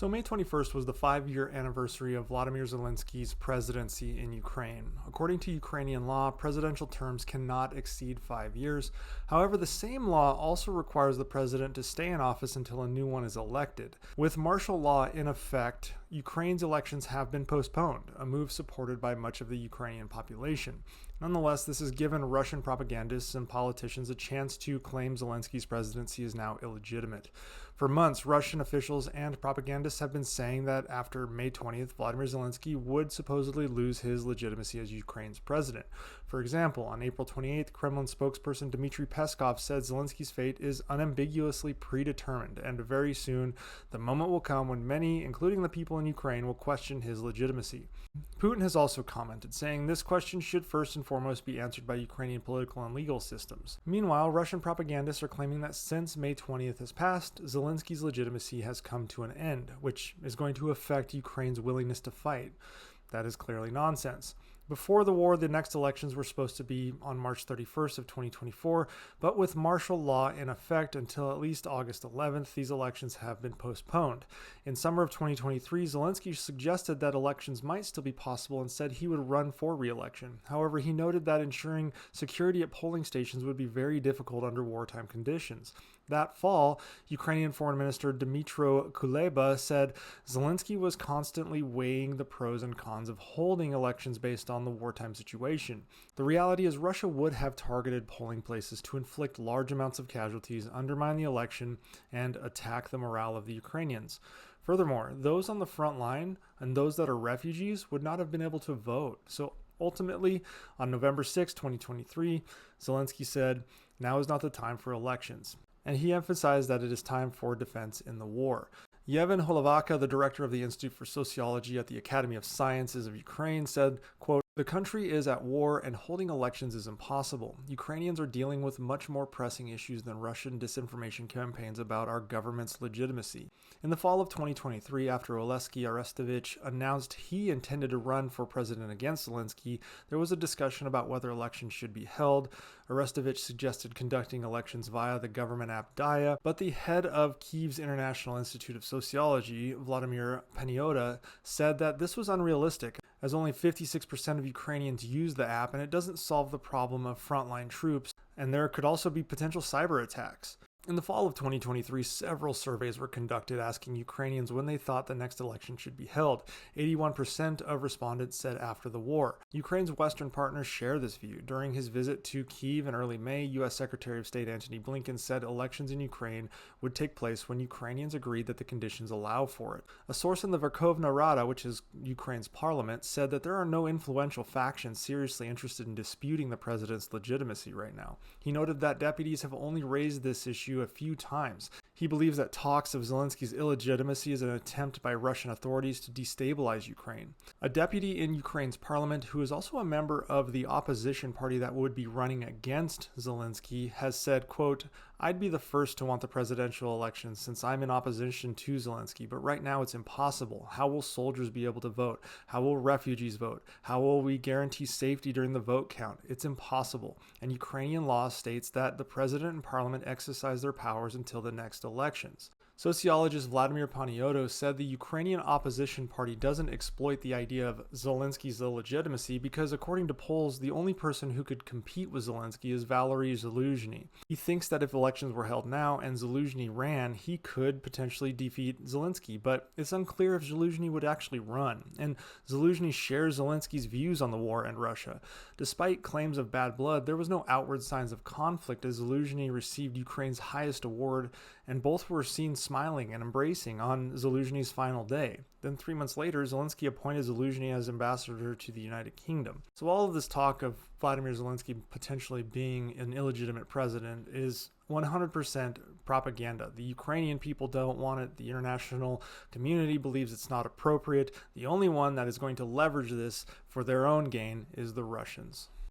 So May 21st was the 5-year anniversary of Vladimir Zelensky's presidency in Ukraine. According to Ukrainian law, presidential terms cannot exceed 5 years. However, the same law also requires the president to stay in office until a new one is elected. With martial law in effect, Ukraine's elections have been postponed, a move supported by much of the Ukrainian population. Nonetheless, this has given Russian propagandists and politicians a chance to claim Zelensky's presidency is now illegitimate. For months, Russian officials and propagandists have been saying that after May 20th, Vladimir Zelensky would supposedly lose his legitimacy as Ukraine's president. For example, on April 28th, Kremlin spokesperson Dmitry Peskov said Zelensky's fate is unambiguously predetermined, and very soon the moment will come when many, including the people in Ukraine, will question his legitimacy. Putin has also commented, saying this question should first and foremost be answered by Ukrainian political and legal systems. Meanwhile, Russian propagandists are claiming that since May 20th has passed, Zelensky's legitimacy has come to an end, which is going to affect Ukraine's willingness to fight. That is clearly nonsense. Before the war, the next elections were supposed to be on March 31st of 2024, but with martial law in effect until at least August 11th, these elections have been postponed. In summer of 2023, Zelensky suggested that elections might still be possible and said he would run for re-election. However, he noted that ensuring security at polling stations would be very difficult under wartime conditions. That fall, Ukrainian Foreign Minister Dmytro Kuleba said Zelensky was constantly weighing the pros and cons of holding elections based on the wartime situation. The reality is Russia would have targeted polling places to inflict large amounts of casualties, undermine the election, and attack the morale of the Ukrainians. Furthermore, those on the front line and those that are refugees would not have been able to vote. So ultimately, on November 6, 2023, Zelensky said, "Now is not the time for elections." And he emphasized that it is time for defense in the war. Yevhen Holovaka, the director of the Institute for Sociology at the Academy of Sciences of Ukraine, said, quote, "The country is at war and holding elections is impossible. Ukrainians are dealing with much more pressing issues than Russian disinformation campaigns about our government's legitimacy." In the fall of 2023, after Oleksiy Arestovich announced he intended to run for president against Zelensky, there was a discussion about whether elections should be held. Arestovich suggested conducting elections via the government app Daya, but the head of Kyiv's International Institute of Sociology, Vladimir Paniota, said that this was unrealistic, as only 56% of Ukrainians use the app and it doesn't solve the problem of frontline troops, and there could also be potential cyber attacks. In the fall of 2023, several surveys were conducted asking Ukrainians when they thought the next election should be held. 81% of respondents said after the war. Ukraine's Western partners share this view. During his visit to Kyiv in early May, U.S. Secretary of State Antony Blinken said elections in Ukraine would take place when Ukrainians agreed that the conditions allow for it. A source in the Verkhovna Rada, which is Ukraine's parliament, said that there are no influential factions seriously interested in disputing the president's legitimacy right now. He noted that deputies have only raised this issue a few times. He believes that talks of Zelensky's illegitimacy is an attempt by Russian authorities to destabilize Ukraine. A deputy in Ukraine's parliament, who is also a member of the opposition party that would be running against Zelensky, has said, quote, "I'd be the first to want the presidential election since I'm in opposition to Zelensky, but right now it's impossible. How will soldiers be able to vote? How will refugees vote? How will we guarantee safety during the vote count? It's impossible. And Ukrainian law states that the president and parliament exercise their powers until the next elections." Sociologist Vladimir Paniotto said the Ukrainian opposition party doesn't exploit the idea of Zelensky's illegitimacy because, according to polls, the only person who could compete with Zelensky is Valery Zaluzhny. He thinks that if elections were held now and Zaluzhny ran, he could potentially defeat Zelensky, but it's unclear if Zaluzhny would actually run. And Zaluzhny shares Zelensky's views on the war and Russia. Despite claims of bad blood, there was no outward signs of conflict as Zaluzhny received Ukraine's highest award, and both were seen smiling and embracing on Zaluzhny's final day. Then 3 months later, Zelensky appointed Zaluzhny as ambassador to the United Kingdom. So all of this talk of Vladimir Zelensky potentially being an illegitimate president is 100% propaganda. The Ukrainian people don't want it. The international community believes it's not appropriate. The only one that is going to leverage this for their own gain is the Russians.